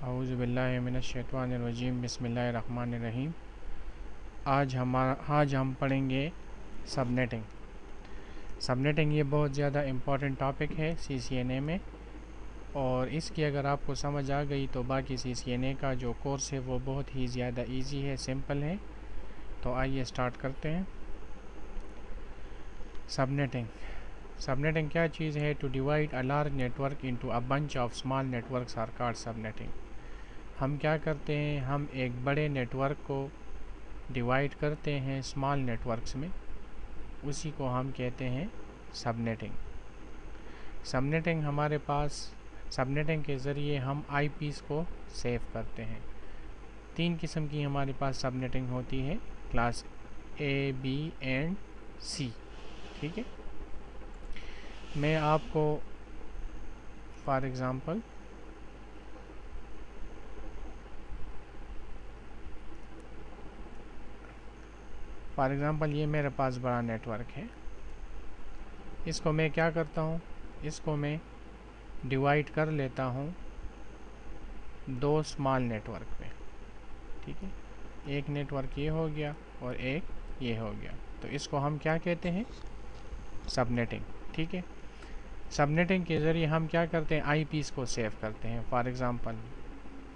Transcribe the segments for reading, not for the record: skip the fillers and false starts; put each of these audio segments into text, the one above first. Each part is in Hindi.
औज़ु बिल्लाहि मिनश्शैतानिर्रजीम बिस्मिल्लाहिर्रहमानिर्रहीम। आज हम पढ़ेंगे सबनेटिंग। सबनेटिंग ये बहुत ज़्यादा इम्पॉर्टेंट टॉपिक है CCNA में, और इसकी अगर आपको समझ आ गई तो बाकी CCNA का जो कोर्स है वो बहुत ही ज़्यादा इजी है, सिंपल है। तो आइए स्टार्ट करते हैं। सबनेटिंग क्या चीज़ है? To divide a large network into a bunch of small networks are called subnetting. हम क्या करते हैं, हम एक बड़े नेटवर्क को डिवाइड करते हैं स्मॉल नेटवर्क्स में, उसी को हम कहते हैं सबनेटिंग। सबनेटिंग के ज़रिए हम IPs को सेव करते हैं। 3 किस्म की हमारे पास सबनेटिंग होती है, class A, B and C। ठीक है, मैं आपको फॉर एग्ज़ाम्पल ये मेरे पास बड़ा नेटवर्क है। इसको मैं क्या करता हूँ, इसको मैं डिवाइड कर लेता हूँ 2 स्मॉल नेटवर्क में। ठीक है, एक नेटवर्क ये हो गया और एक ये हो गया, तो इसको हम क्या कहते हैं, सबनेटिंग। ठीक है, सबनेटिंग के ज़रिए हम क्या करते हैं, IPs को सेव करते हैं। फॉर एग्ज़ाम्पल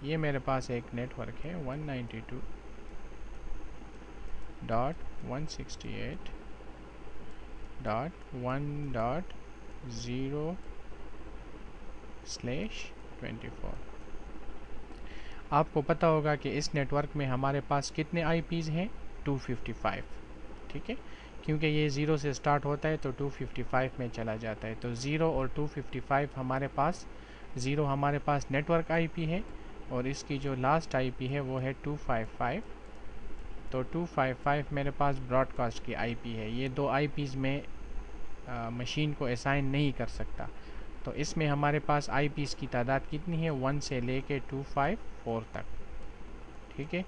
ये मेरे पास एक नेटवर्क है 192.168.1.0/24। आपको पता होगा कि इस नेटवर्क में हमारे पास कितने IPs हैं, 255। ठीक है, क्योंकि ये 0 से स्टार्ट होता है तो 255 में चला जाता है। तो 0 और 255 हमारे पास, 0 हमारे पास नेटवर्क IP है और इसकी जो लास्ट IP है वो है 255। तो 255 मेरे पास ब्रॉडकास्ट की IP है। ये 2 IPs में मशीन को असाइन नहीं कर सकता। तो इसमें हमारे पास IPs की तादाद कितनी है, 1 से लेके 254 तक। ठीक है,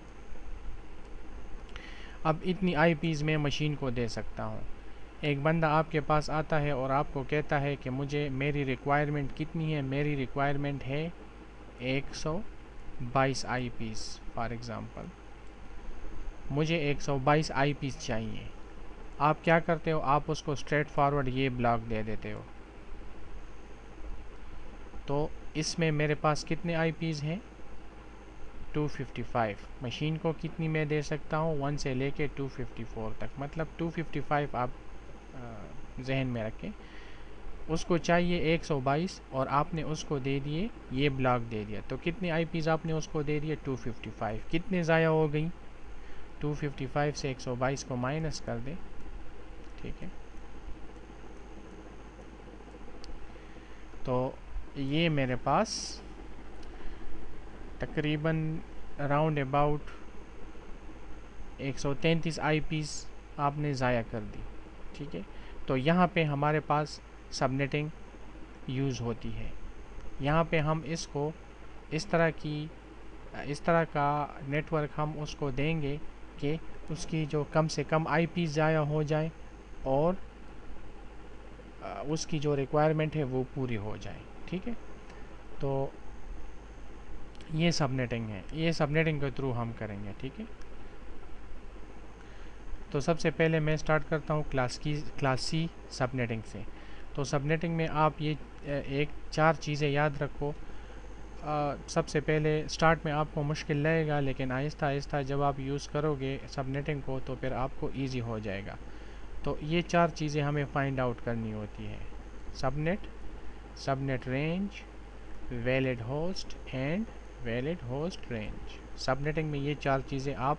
अब इतनी IPs में मशीन को दे सकता हूँ। एक बंदा आपके पास आता है और आपको कहता है कि मेरी रिक्वायरमेंट कितनी है, मेरी रिक्वायरमेंट है 122 IPs। फॉर एग्ज़ाम्पल मुझे 122 IPs चाहिए। आप क्या करते हो, आप उसको स्ट्रेट फॉरवर्ड ये ब्लॉक दे देते हो। तो इसमें मेरे पास कितने IPs हैं, 255। मशीन को कितनी मैं दे सकता हूँ, 1 से लेके 254 तक, मतलब 255 आप जहन में रखें। उसको चाहिए 122 और आपने उसको दे दिए, ये ब्लॉक दे दिया। तो कितने IPs आपने उसको दे दिए, 255। कितने ज़ाया हो गई, 255 से 122 को माइनस कर दे। ठीक है, तो ये मेरे पास तकरीबन अराउंड अबाउट 133 IPs आपने ज़ाया कर दी। ठीक है, तो यहाँ पे हमारे पास सबनेटिंग यूज़ होती है। यहाँ पे हम इसको इस तरह का नेटवर्क हम उसको देंगे कि उसकी जो कम से कम IPs ज़ाया हो जाए और उसकी जो रिक्वायरमेंट है वो पूरी हो जाए। ठीक है, तो ये सबनेटिंग है, ये सबनेटिंग के थ्रू हम करेंगे। ठीक है, तो सबसे पहले मैं स्टार्ट करता हूँ क्लास C सबनेटिंग से। तो सबनेटिंग में आप ये 4 चीज़ें याद रखो। सबसे पहले स्टार्ट में आपको मुश्किल लगेगा, लेकिन आहिस्ता आहिस्ता जब आप यूज़ करोगे सबनेटिंग को तो फिर आपको इजी हो जाएगा। तो ये 4 चीज़ें हमें फाइंड आउट करनी होती है, subnet range, valid host and valid host range. Subnetting में ये 4 चीज़ें आप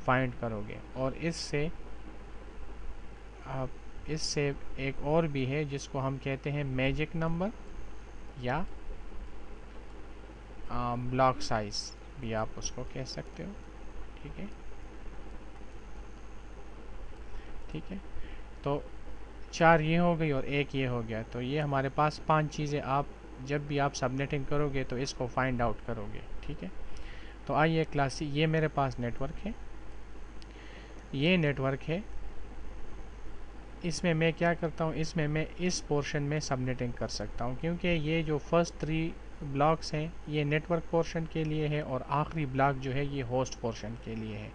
फाइंड करोगे। और इससे एक और भी है जिसको हम कहते हैं मैजिक नंबर या ब्लॉक साइज भी आप उसको कह सकते हो। ठीक है, तो 4 ये हो गई और एक ये हो गया। तो ये हमारे पास 5 चीज़ें आप जब भी आप सबनेटिंग करोगे तो इसको फाइंड आउट करोगे। ठीक है, तो आइए क्लास C, ये मेरे पास नेटवर्क है, ये नेटवर्क है। इसमें मैं क्या करता हूँ, इसमें मैं इस पोर्शन में सबनेटिंग कर सकता हूँ, क्योंकि ये जो फर्स्ट 3 ब्लॉक्स हैं ये नेटवर्क पोर्शन के लिए है और आखिरी ब्लॉक जो है ये होस्ट पोर्शन के लिए है।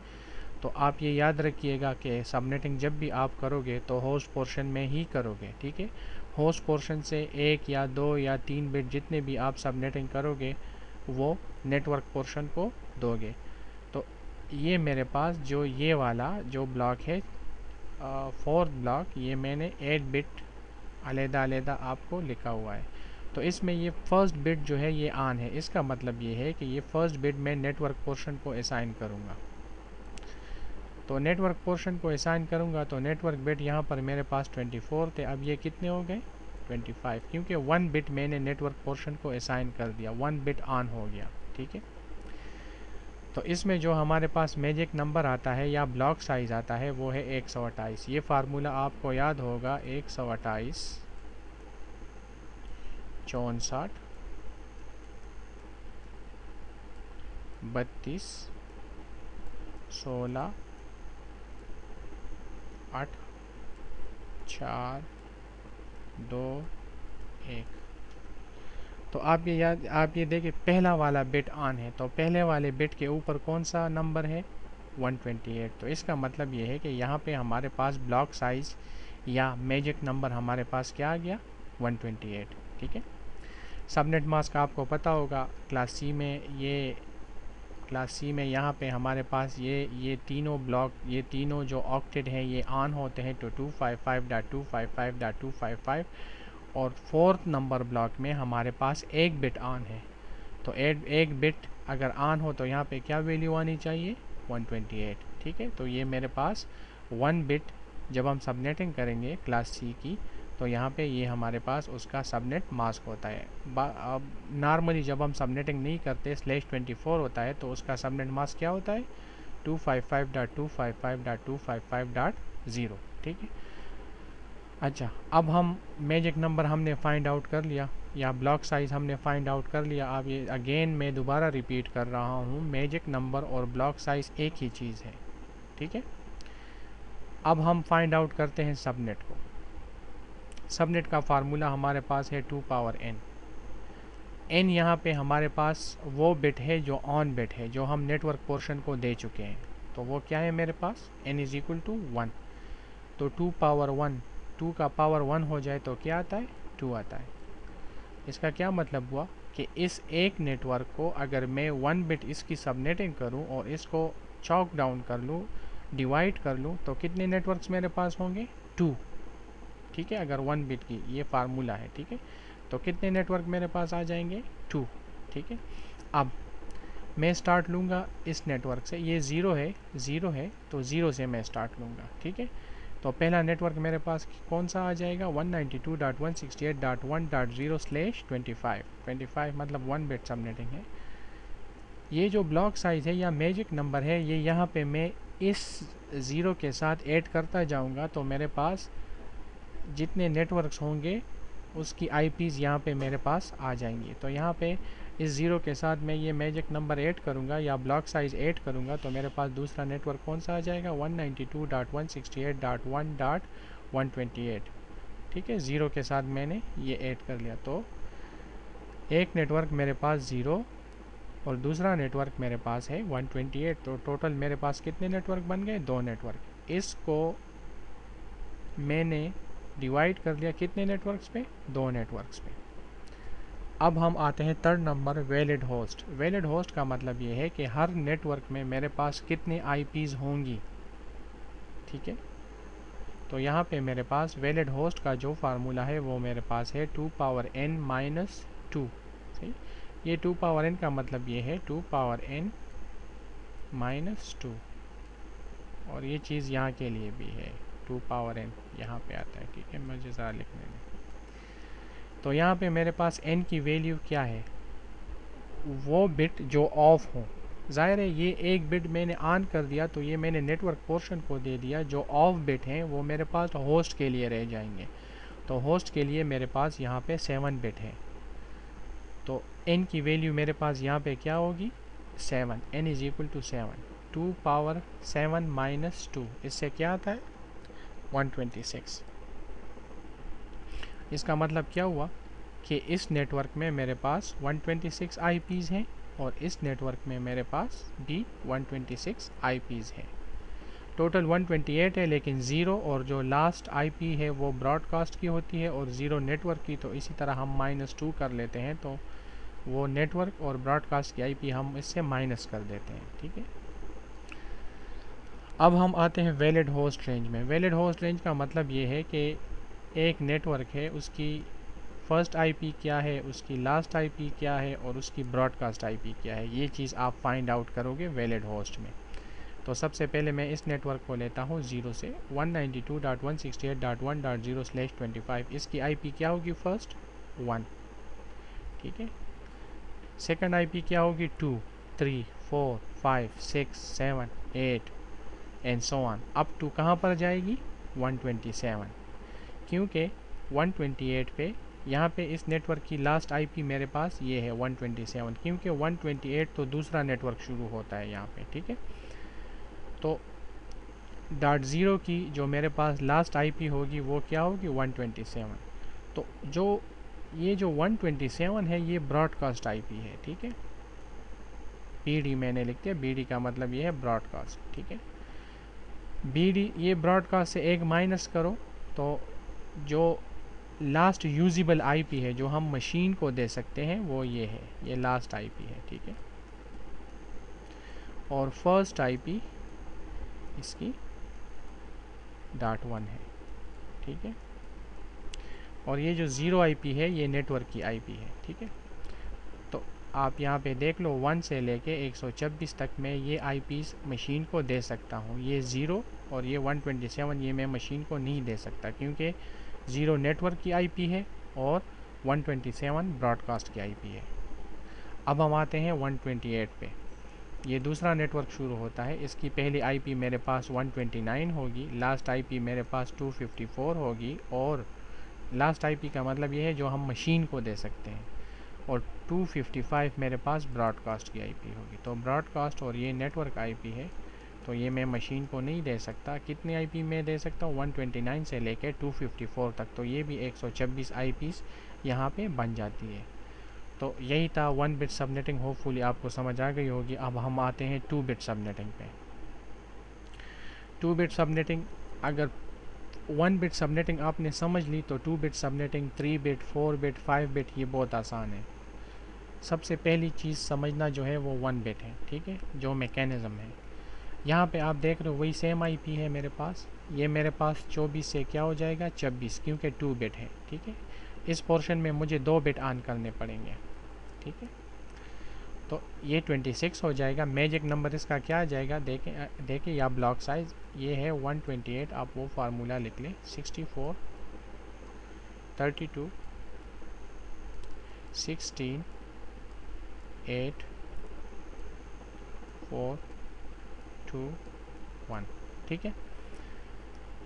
तो आप ये याद रखिएगा कि सबनेटिंग जब भी आप करोगे तो होस्ट पोर्शन में ही करोगे, ठीक है। होस्ट पोर्शन से 1 या 2 या 3 बिट जितने भी आप सबनेटिंग करोगे वो नेटवर्क पोर्शन को दोगे। तो ये मेरे पास जो ये वाला जो ब्लॉक है फोर्थ ब्लॉक, ये मैंने 8 बिट अलग-अलग आपको लिखा हुआ है। तो इसमें ये फर्स्ट बिट जो है ये ऑन है, इसका मतलब ये है कि ये फर्स्ट बिट मैं नेटवर्क पोर्शन को असाइन करूँगा। तो नेटवर्क पोर्शन को असाइन करूँगा तो नेटवर्क बिट यहाँ पर मेरे पास 24 थे, अब ये कितने हो गए 25, क्योंकि 1 बिट मैंने नेटवर्क पोर्शन को असाइन कर दिया, 1 बिट ऑन हो गया, ठीक है। तो इसमें जो हमारे पास मैजिक नंबर आता है या ब्लॉक साइज आता है वो है 128। ये फार्मूला आपको याद होगा, 128 64 32 16 8 4 2 1। तो आप ये देखिए पहला वाला बिट ऑन है, तो पहले वाले बिट के ऊपर कौन सा नंबर है 128। तो इसका मतलब ये है कि यहाँ पे हमारे पास ब्लॉक साइज या मैजिक नंबर हमारे पास क्या आ गया 128, ठीक है। सबनेट मास्क आपको पता होगा क्लास सी में यहाँ पे हमारे पास ये तीनों ब्लॉक, ये तीनों जो ऑक्टेट हैं ये ऑन होते हैं तो 255.255.255 और फोर्थ नंबर ब्लॉक में हमारे पास एक बिट ऑन है। तो एक बिट अगर ऑन हो तो यहाँ पे क्या वैल्यू आनी चाहिए 128, ठीक है। तो ये मेरे पास 1 बिट जब हम सबनेटिंग करेंगे क्लास सी की तो यहाँ पे ये हमारे पास उसका सबनेट मास्क होता है। अब नॉर्मली जब हम सबनेटिंग नहीं करते /24 होता है तो उसका सबनेट मास्क क्या होता है 255.255.255.0, ठीक है। अच्छा, अब हम मैजिक नंबर हमने फाइंड आउट कर लिया या ब्लॉक साइज हमने फाइंड आउट कर लिया। अब ये अगेन मैं दोबारा रिपीट कर रहा हूँ, मैजिक नंबर और ब्लॉक साइज एक ही चीज़ है, ठीक है। अब हम फाइंड आउट करते हैं सबनेट को। सबनेट का फार्मूला हमारे पास है 2 पावर n। n यहाँ पे हमारे पास वो बिट है जो ऑन बिट है, जो हम नेटवर्क पोर्शन को दे चुके हैं। तो वो क्या है मेरे पास n इज इक्वल टू 1। तो 2 पावर 1, 2 का पावर 1 हो जाए तो क्या आता है 2 आता है। इसका क्या मतलब हुआ कि इस एक नेटवर्क को अगर मैं 1 बिट इसकी सबनेटिंग करूं और इसको चॉक डाउन कर लूं, डिवाइड कर लूं, तो कितने नेटवर्क्स मेरे पास होंगे 2, ठीक है। अगर 1 बिट की ये फार्मूला है, ठीक है, तो कितने नेटवर्क मेरे पास आ जाएंगे 2, ठीक है। अब मैं स्टार्ट लूँगा इस नेटवर्क से, ये 0 है तो 0 से मैं स्टार्ट लूँगा, ठीक है। तो पहला नेटवर्क मेरे पास कौन सा आ जाएगा 192.168.1.0/25, 25 मतलब 1 बिट सबनेटिंग है। ये जो ब्लॉक साइज है या मैजिक नंबर है ये यहाँ पे मैं इस 0 के साथ ऐड करता जाऊँगा तो मेरे पास जितने नेटवर्क्स होंगे उसकी IPs यहाँ पे मेरे पास आ जाएंगी। तो यहाँ पे इस 0 के साथ मैं ये मैजिक नंबर ऐड करूँगा या ब्लॉक साइज ऐड करूँगा तो मेरे पास दूसरा नेटवर्क कौन सा आ जाएगा 192.168.1.128, ठीक है। 0 के साथ मैंने ये ऐड कर लिया तो एक नेटवर्क मेरे पास 0 और दूसरा नेटवर्क मेरे पास है 128। तो टोटल मेरे पास कितने नेटवर्क बन गए 2 नेटवर्क। इसको मैंने डिवाइड कर लिया कितने नेटवर्क्स पे 2 नेटवर्क्स पे। अब हम आते हैं third number valid host. Valid host का मतलब ये है कि हर नेटवर्क में मेरे पास कितने IPs होंगी, ठीक है। तो यहाँ पे मेरे पास वैलिड होस्ट का जो फार्मूला है वो मेरे पास है 2 पावर n माइनस 2, सही। ये 2 पावर n का मतलब ये है 2 पावर n माइनस 2 और ये चीज़ यहाँ के लिए भी है 2 पावर n यहाँ पे आता है, ठीक है। मुझे ज़रा लिखने दें। तो यहाँ पे मेरे पास n की वैल्यू क्या है वो बिट जो ऑफ हो। ज़ाहिर है ये एक बिट मैंने ऑन कर दिया तो ये मैंने नेटवर्क पोर्शन को दे दिया, जो ऑफ बिट हैं वो मेरे पास होस्ट के लिए रह जाएंगे। तो होस्ट के लिए मेरे पास यहाँ पे 7 बिट है। तो n की वैल्यू मेरे पास यहाँ पे क्या होगी 7, n is equal to 7, 2 power 7 minus 2, इससे क्या आता है 126। इसका मतलब क्या हुआ कि इस नेटवर्क में मेरे पास 126 IPs हैं और इस नेटवर्क में मेरे पास भी 126 IPs हैं। टोटल 128 है, लेकिन ज़ीरो और जो लास्ट IP है वो ब्रॉडकास्ट की होती है और ज़ीरो नेटवर्क की, तो इसी तरह हम -2 कर लेते हैं, तो वो नेटवर्क और ब्रॉडकास्ट की IP हम इससे माइनस कर देते हैं। ठीक है, अब हम आते हैं वैलिड होस्ट रेंज में। वैलिड होस्ट रेंज का मतलब ये है कि एक नेटवर्क है, उसकी फर्स्ट IP क्या है, उसकी लास्ट IP क्या है और उसकी ब्रॉडकास्ट IP क्या है, ये चीज़ आप फाइंड आउट करोगे वैलिड होस्ट में। तो सबसे पहले मैं इस नेटवर्क को लेता हूँ 0 से 192.168.1.0/25। इसकी IP क्या होगी? फर्स्ट 1, ठीक है। सेकंड IP क्या होगी? 2, 3, 4, 5, 6, 7, 8 and so on up to कहाँ पर जाएगी? 127, क्योंकि 128 पे यहाँ पे इस नेटवर्क की लास्ट IP मेरे पास ये है 127, क्योंकि 128 तो दूसरा नेटवर्क शुरू होता है यहाँ पे। ठीक है, तो .0 की जो मेरे पास लास्ट IP होगी वो क्या होगी? 127। तो ये जो 127 है ये ब्रॉडकास्ट IP है। ठीक है, BD मैंने लिख दिया, BD का मतलब ये है ब्रॉडकास्ट। ठीक है, BD ये ब्रॉडकास्ट से एक माइनस करो तो जो लास्ट यूजिबल IP है जो हम मशीन को दे सकते हैं वो ये है, ये लास्ट IP है। ठीक है, और फर्स्ट IP इसकी .1 है। ठीक है, और ये जो 0 IP है ये नेटवर्क की IP है। ठीक है, तो आप यहाँ पे देख लो 1 से लेके 126 तक मैं ये IPs मशीन को दे सकता हूँ। ये 0 और ये 127 ये मैं मशीन को नहीं दे सकता, क्योंकि 0 नेटवर्क की IP है और 127 ब्रॉडकास्ट की IP है। अब हम आते हैं 128 पे। ये दूसरा नेटवर्क शुरू होता है, इसकी पहली IP मेरे पास 129 होगी, लास्ट IP मेरे पास 254 होगी, और लास्ट IP का मतलब ये है जो हम मशीन को दे सकते हैं, और 255 मेरे पास ब्रॉडकास्ट की IP होगी। तो ब्रॉडकास्ट और ये नेटवर्क IP है, तो ये मैं मशीन को नहीं दे सकता। कितने IP मैं दे सकता हूँ? 129 से लेकर 254 तक, तो ये भी 126 IPs यहाँ पे बन जाती है। तो यही था 1 बिट सबनेटिंग, होपफुली आपको समझ आ गई होगी। अब हम आते हैं 2 बिट सबनेटिंग पे। 2 बिट सबनेटिंग, अगर 1 बिट सबनेटिंग आपने समझ ली तो 2 bit subnetting, 3 bit, 4 bit, 5 bit ये बहुत आसान है। सबसे पहली चीज़ समझना जो है वो 1 बिट है। ठीक है, जो मैकेनिज़्म है यहाँ पे आप देख रहे हो वही सेम IP है मेरे पास। ये मेरे पास 24 से क्या हो जाएगा? 26, क्योंकि 2 बिट है। ठीक है, इस पोर्शन में मुझे 2 बिट ऑन करने पड़ेंगे। ठीक है, तो ये 26 हो जाएगा। मैजिक नंबर इसका क्या आ जाएगा? देखें या ब्लॉक साइज ये है 128, आप वो फार्मूला लिख लें, 64, 32, 16, 8, 4, 2, 1। ठीक है,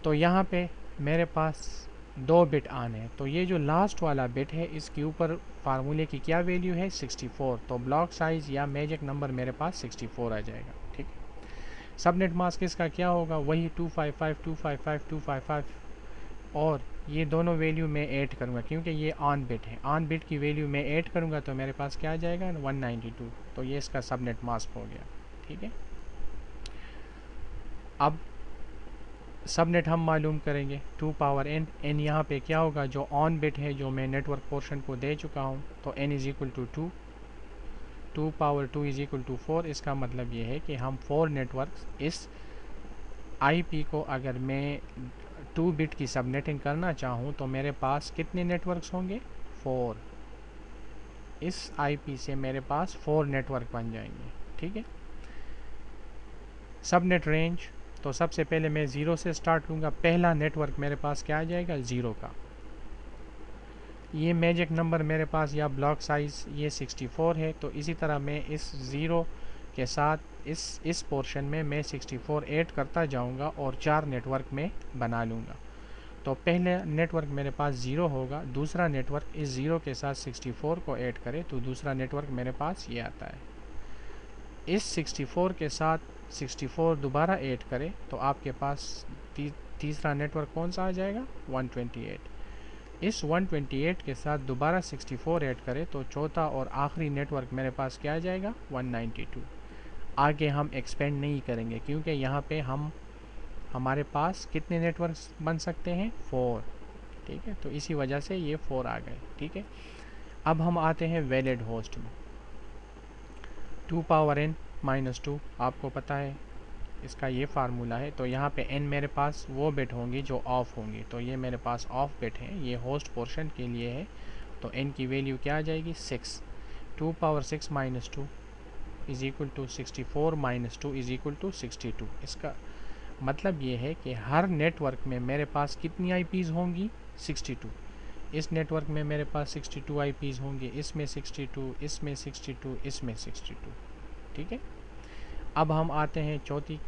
तो यहाँ पे मेरे पास 2 बिट ऑन है, तो ये जो लास्ट वाला बिट है इसके ऊपर फार्मूले की क्या वैल्यू है? 64, तो ब्लॉक साइज या मैजिक नंबर मेरे पास 64 आ जाएगा। ठीक है, सबनेट मास्क इसका क्या होगा? वही 255, 255, 255, और ये दोनों वैल्यू मैं ऐड करूँगा, क्योंकि ये ऑन बिट है। ऑन बिट की वैल्यू मैं ऐड करूँगा तो मेरे पास क्या आ जाएगा? 192, तो ये इसका सबनेट मास्क हो गया। ठीक है, अब सबनेट हम मालूम करेंगे 2 पावर n। n यहाँ पे क्या होगा? जो ऑन बिट है जो मैं नेटवर्क पोर्शन को दे चुका हूँ, तो n is equal to 2, 2 power 2 is equal to 4। इसका मतलब ये है कि हम 4 नेटवर्क, इस IP को अगर मैं 2 बिट की सबनेटिंग करना चाहूँ तो मेरे पास कितने नेटवर्क्स होंगे? 4। इस IP से मेरे पास 4 नेटवर्क बन जाएंगे। ठीक है, सबनेट रेंज, तो सबसे पहले मैं 0 से स्टार्ट लूँगा। पहला नेटवर्क मेरे पास क्या आ जाएगा? 0 का। ये मैजिक नंबर मेरे पास या ब्लॉक साइज ये 64 है, तो इसी तरह मैं इस 0 के साथ इस पोर्शन में मैं 64 ऐड करता जाऊंगा और 4 नेटवर्क में बना लूँगा। तो पहले नेटवर्क मेरे पास 0 होगा, दूसरा नेटवर्क इस 0 के साथ 64 को ऐड करे तो दूसरा नेटवर्क मेरे पास ये आता है। इस 64 के साथ 64 दोबारा ऐड करें तो आपके पास तीसरा नेटवर्क कौन सा आ जाएगा? 128। इस 128 के साथ दोबारा 64 ऐड करें तो चौथा और आखिरी नेटवर्क मेरे पास क्या आ जाएगा, 192। आगे हम एक्सपेंड नहीं करेंगे क्योंकि यहाँ पे हमारे पास कितने नेटवर्क्स बन सकते हैं, 4। ठीक है, तो इसी वजह से ये 4 आ गए। ठीक है, अब हम आते हैं वैलिड होस्ट में। 2 पावर n माइनस 2 आपको पता है इसका ये फार्मूला है। तो यहाँ पे n मेरे पास वो बिट होंगी जो ऑफ होंगी, तो ये मेरे पास ऑफ बिट है, ये होस्ट पोर्शन के लिए है। तो n की वैल्यू क्या आ जाएगी, 6। 2 power 6 minus 2 is equal to 64 minus 2 is equal to 62। इसका मतलब ये है कि हर नेटवर्क में मेरे पास कितनी आईपीज़ होंगी, 62। इस नेटवर्क में मेरे पास 62 आईपीज़ होंगे, इसमें 62, इसमें 62, इसमें 62। ठीक है, अब हम आते हैं चौथी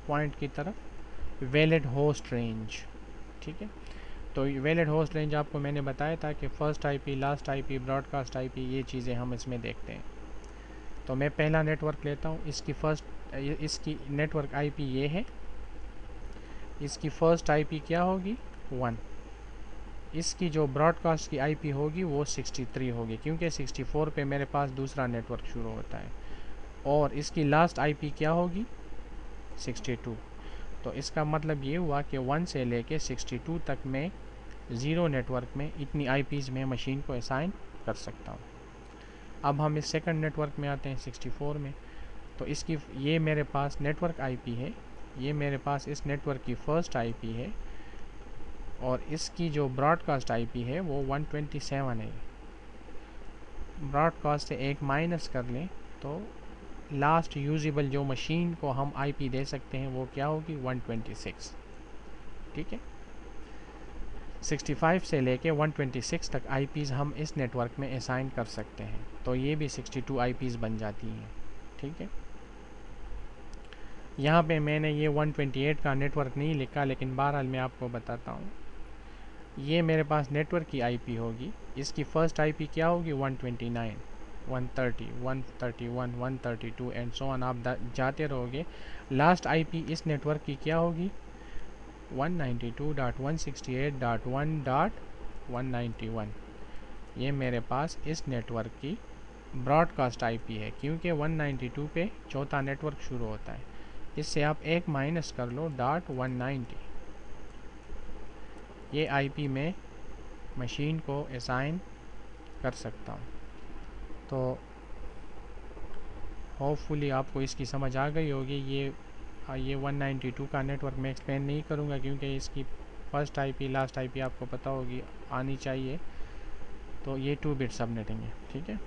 पॉइंट की तरफ, वैलिड होस्ट रेंज। ठीक है, तो वैलिड होस्ट रेंज आपको मैंने बताया था कि first IP, last IP, broadcast IP, ये चीज़ें हम इसमें देखते हैं। तो मैं पहला नेटवर्क लेता हूँ, इसकी नेटवर्क आईपी ये है, इसकी फर्स्ट आईपी क्या होगी, 1। इसकी जो ब्रॉडकास्ट की आईपी होगी वो 63 होगी, क्योंकि 64 पे मेरे पास दूसरा नेटवर्क शुरू होता है। और इसकी लास्ट आईपी क्या होगी, 62। तो इसका मतलब ये हुआ कि 1 से लेके 62 तक मैं ज़ीरो नेटवर्क में इतनी आईपीज़ में मशीन को असाइन कर सकता हूँ। अब हम इस सेकंड नेटवर्क में आते हैं, 64 में। तो इसकी ये मेरे पास नेटवर्क आईपी है, ये मेरे पास इस नेटवर्क की फर्स्ट आईपी है, और इसकी जो ब्रॉडकास्ट आईपी है वो 127 है। ब्रॉडकास्ट से एक माइनस कर लें तो लास्ट यूजेबल जो मशीन को हम आईपी दे सकते हैं वो क्या होगी, 126। ठीक है, 65 से लेके 126 तक आईपीज़ हम इस नेटवर्क में असाइन कर सकते हैं, तो ये भी 62 आईपीज़ बन जाती हैं। ठीक है, यहाँ पे मैंने ये 128 का नेटवर्क नहीं लिखा, लेकिन बहरहाल मैं आपको बताता हूँ। ये मेरे पास नेटवर्क की आईपी होगी, इसकी फ़र्स्ट आईपी क्या होगी, 129, 130, 131, 132 एंड सो ऑन, आप जाते रहोगे। लास्ट आईपी इस नेटवर्क की क्या होगी, 192.168.1.191। ये मेरे पास इस नेटवर्क की ब्रॉडकास्ट आईपी है, क्योंकि 192 पे चौथा नेटवर्क शुरू होता है। इससे आप एक माइनस कर लो, .190। ये आईपी में मशीन को असाइन कर सकता हूँ। तो होपफुली आपको इसकी समझ आ गई होगी। ये 192 का नेटवर्क मैं एक्सप्लेन नहीं करूँगा, क्योंकि इसकी फर्स्ट आईपी, लास्ट आईपी आपको पता होगी, आनी चाहिए। तो ये 2 बिट सबनेटिंग है। ठीक है,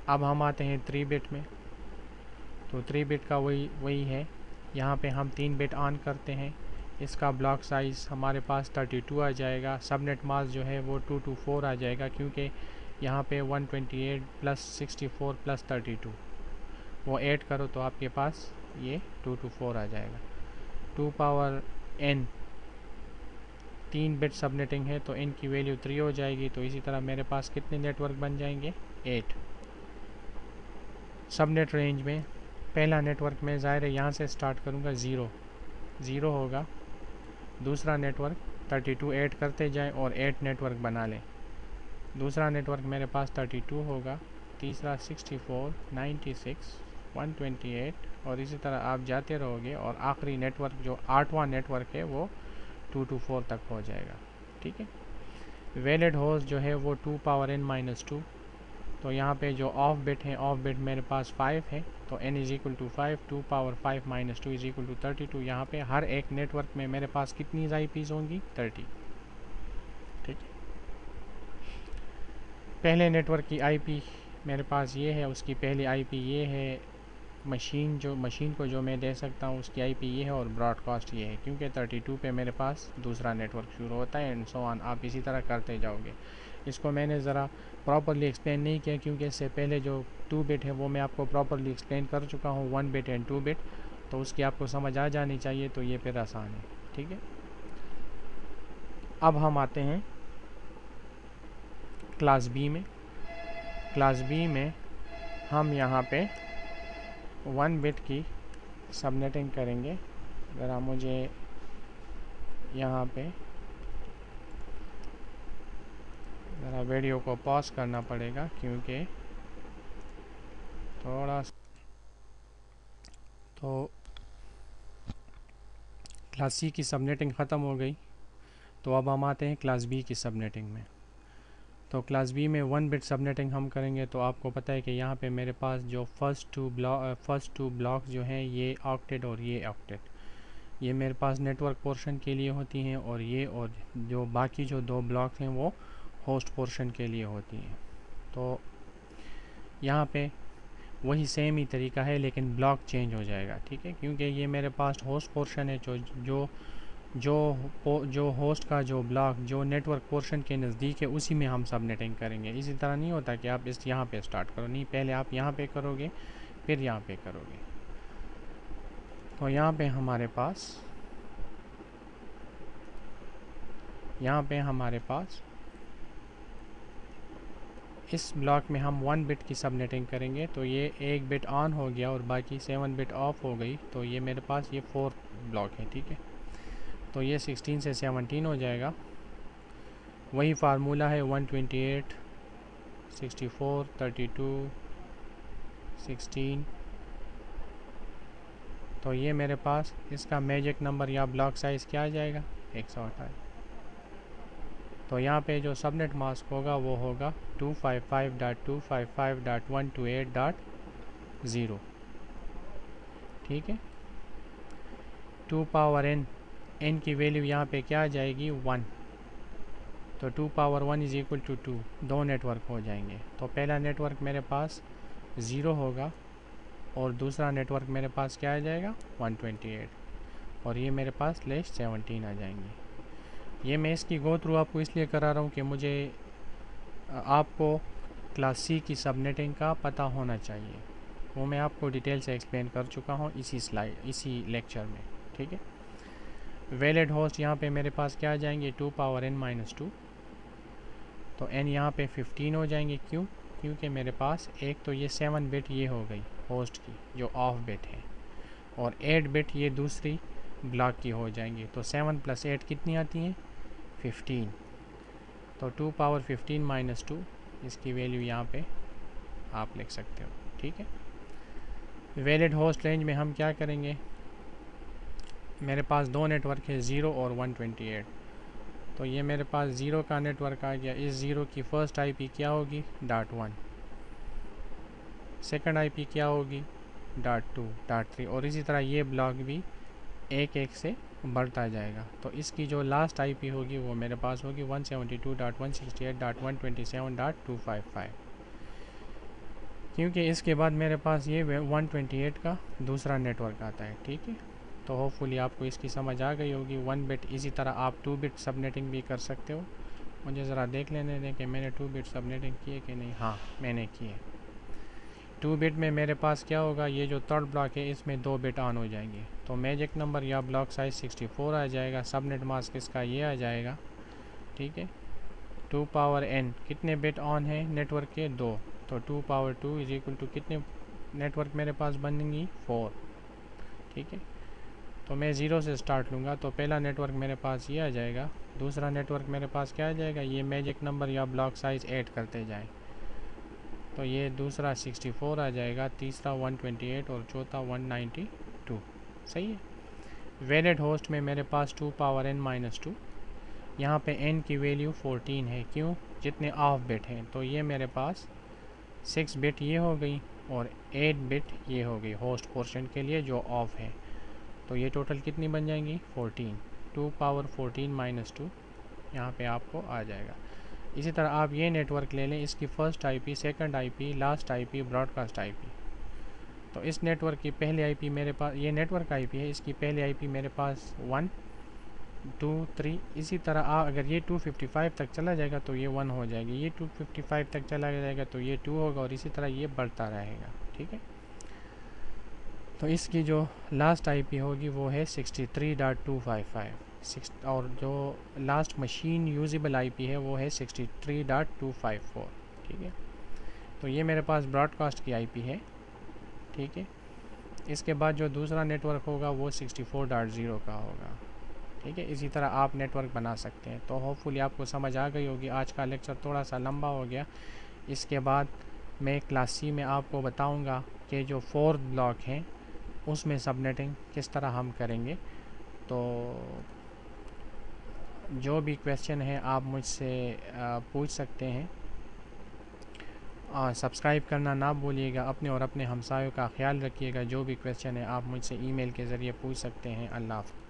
अब हम आते हैं 3 बिट में। तो 3 बिट का वही है, यहाँ पे हम 3 बिट ऑन करते हैं। इसका ब्लॉक साइज़ हमारे पास 32 आ जाएगा। सबनेट मास्क जो है वो 224 आ जाएगा, क्योंकि यहाँ पे 128 प्लस 64 प्लस 32 वो ऐड करो तो आपके पास ये 224 आ जाएगा। 2 पावर n 3 बिट सबनेटिंग है, तो n की वैल्यू 3 हो जाएगी। तो इसी तरह मेरे पास कितने नेटवर्क बन जाएंगे, 8। सबनेट रेंज में पहला नेटवर्क में ज़ाहिर है यहाँ से स्टार्ट करूँगा, 0 होगा। दूसरा नेटवर्क 32 ऐड करते जाएं और 8 नेटवर्क बना लें। दूसरा नेटवर्क मेरे पास 32 होगा, तीसरा 64, 96, 128 और इसी तरह आप जाते रहोगे, और आखिरी नेटवर्क जो 8वां नेटवर्क है वो 224 तक हो जाएगा। ठीक है, वैलिड होस्ट जो है वो 2 पावर n माइनस 2। तो यहाँ पे जो ऑफ बिट है, ऑफ बिट मेरे पास 5 है, तो n is equal to 5, 2 power 5 minus 2 is equal to 32। यहाँ पे हर एक नेटवर्क में मेरे पास कितनी आईपीज़ होंगी, 30। ठीक है, पहले नेटवर्क की आईपी मेरे पास ये है, उसकी पहली आईपी ये है। मशीन को जो मैं दे सकता हूँ उसकी आईपी ये है, और ब्रॉडकास्ट ये है, क्योंकि 32 पे मेरे पास दूसरा नेटवर्क शुरू होता है एंड सो ऑन, आप इसी तरह करते जाओगे। इसको मैंने ज़रा प्रॉपरली एक्सप्लेन नहीं किया, क्योंकि इससे पहले जो 2 बिट है वो मैं आपको प्रॉपरली एक्सप्लेन कर चुका हूँ, 1 बिट एंड 2 बिट, तो उसकी आपको समझ आ जानी चाहिए। तो ये फिर आसान है। ठीक है, अब हम आते हैं क्लास बी में। क्लास बी में हम यहाँ पे 1 बिट की सबनेटिंग करेंगे। ज़रा मुझे यहाँ पे ज़रा वीडियो को पॉज करना पड़ेगा क्योंकि थोड़ा, तो क्लास सी की सबनेटिंग ख़त्म हो गई। तो अब हम आते हैं क्लास बी की सबनेटिंग में। तो क्लास बी में 1 बिट सबनेटिंग हम करेंगे। तो आपको पता है कि यहाँ पे मेरे पास जो फर्स्ट टू ब्लॉक जो हैं ये ऑक्टेट और ये ऑक्टेट, ये मेरे पास नेटवर्क पोर्शन के लिए होती हैं, और जो बाकी जो 2 ब्लॉक हैं वो होस्ट पोर्शन के लिए होती हैं। तो यहाँ पे वही सेम ही तरीका है लेकिन ब्लॉक चेंज हो जाएगा, ठीक है, क्योंकि ये मेरे पास होस्ट पोर्शन है। जो होस्ट का जो ब्लॉक जो नेटवर्क पोर्शन के नज़दीक है उसी में हम सबनेटिंग करेंगे। इसी तरह नहीं होता कि आप इस यहाँ पे स्टार्ट करो, नहीं, पहले आप यहाँ पे करोगे फिर यहाँ पे करोगे। तो यहाँ पे हमारे पास इस ब्लॉक में हम 1 बिट की सबनेटिंग करेंगे। तो ये 1 बिट ऑन हो गया और बाकी 7 बिट ऑफ हो गई। तो ये मेरे पास ये 4 ब्लॉक है, ठीक है। तो ये 16 से 17 हो जाएगा। वही फार्मूला है 128, 64, 32, 16। तो ये मेरे पास इसका मैजिक नंबर या ब्लॉक साइज़ क्या आ जाएगा, 128। तो यहाँ पे जो सबनेट मास्क होगा वो होगा 255.255.128.0, ठीक है। 2 पावर n की वैल्यू यहाँ पे क्या आ जाएगी, 1। तो 2 power 1 is equal to 2, 2 network हो जाएंगे। तो पहला नेटवर्क मेरे पास 0 होगा और दूसरा नेटवर्क मेरे पास क्या आ जाएगा, 128, और ये मेरे पास /17 आ जाएंगी। ये मैं इसकी गो थ्रू आपको इसलिए करा रहा हूँ कि मुझे आपको क्लास सी की सबनेटिंग का पता होना चाहिए। वो मैं आपको डिटेल से एक्सप्लेन कर चुका हूँ इसी लेक्चर में, ठीक है। वैलिड होस्ट यहाँ पे मेरे पास क्या आ जाएंगे, 2 पावर n-2। तो n यहाँ पे 15 हो जाएंगे। क्यों? क्योंकि मेरे पास एक तो ये 7 बिट ये हो गई होस्ट की जो ऑफ बिट है, और 8 बिट ये दूसरी ब्लॉक की हो जाएंगी। तो 7 + 8 कितनी आती हैं, 15। तो 2 पावर 15 - 2 इसकी वैल्यू यहाँ पे आप लिख सकते हो, ठीक है। वैलिड होस्ट रेंज में हम क्या करेंगे, मेरे पास 2 नेटवर्क है, 0 और 128। तो ये मेरे पास 0 का नेटवर्क आ गया। इस 0 की फर्स्ट IP क्या होगी, .1, सेकंड IP क्या होगी, .2, .3, और इसी तरह ये ब्लॉक भी एक एक से बढ़ता जाएगा। तो इसकी जो लास्ट IP होगी वो मेरे पास होगी 172.168.127.255, क्योंकि इसके बाद मेरे पास ये 128 का दूसरा नेटवर्क आता है, ठीक है। तो होपफुली आपको इसकी समझ आ गई होगी। 1 बिट, इसी तरह आप 2 बिट सबनेटिंग भी कर सकते हो। मुझे ज़रा देख लेने दें कि मैंने 2 बिट सबनेटिंग की है कि नहीं। हाँ, मैंने की है। 2 बिट में मेरे पास क्या होगा, ये जो थर्ड ब्लॉक है इसमें 2 बिट ऑन हो जाएंगे। तो मैजिक नंबर या ब्लॉक साइज 64 आ जाएगा। सबनेट मास्क इसका ये आ जाएगा, ठीक है। 2 पावर n कितने बिट ऑन है नेटवर्क के, 2। तो 2 पावर 2 इज इक्वल टू कितने नेटवर्क मेरे पास बनेंगी, 4, ठीक है। तो मैं 0 से स्टार्ट लूँगा। तो पहला नेटवर्क मेरे पास ये आ जाएगा, दूसरा नेटवर्क मेरे पास क्या आ जाएगा, ये मैजिक नंबर या ब्लॉक साइज ऐड करते जाएं। तो ये दूसरा 64 आ जाएगा, तीसरा 128 और चौथा 192, सही है। वैलिड होस्ट में मेरे पास 2 पावर n-2, यहाँ पे n की वैल्यू 14 है। क्यों? जितने ऑफ बिट हैं। तो ये मेरे पास 6 बिट ये हो गई और 8 बिट ये हो गई होस्ट पोर्शन के लिए जो ऑफ है। तो ये टोटल कितनी बन जाएंगी, 14। 2 पावर 14 - 2 यहाँ पे आपको आ जाएगा। इसी तरह आप ये नेटवर्क ले लें, इसकी first IP, second IP, last IP, broadcast IP। तो इस नेटवर्क की पहली IP मेरे पास, ये नेटवर्क IP है, इसकी पहली IP मेरे पास 1, 2, 3। इसी तरह अगर ये 255 तक चला जाएगा तो ये 1 हो जाएगी, ये 255 तक चला जाएगा तो ये 2 होगा, और इसी तरह ये बढ़ता रहेगा, ठीक है। तो इसकी जो लास्ट IP होगी वो है 63.255, और जो लास्ट मशीन यूजेबल IP है वो है 63.254, ठीक है। तो ये मेरे पास ब्रॉडकास्ट की IP है, ठीक है। इसके बाद जो दूसरा नेटवर्क होगा वो 64.0 का होगा, ठीक है। इसी तरह आप नेटवर्क बना सकते हैं। तो होपफुली आपको समझ आ गई होगी। आज का लेक्चर थोड़ा सा लंबा हो गया। इसके बाद मैं क्लास सी में आपको बताऊंगा कि जो फोर्थ ब्लॉक हैं उसमें सबनेटिंग किस तरह हम करेंगे। तो जो भी क्वेश्चन है आप मुझसे पूछ सकते हैं। सब्सक्राइब करना ना भूलिएगा। अपने और अपने हमसायों का ख्याल रखिएगा। जो भी क्वेश्चन है आप मुझसे ईमेल के ज़रिए पूछ सकते हैं। अल्लाह हाफ़िज़।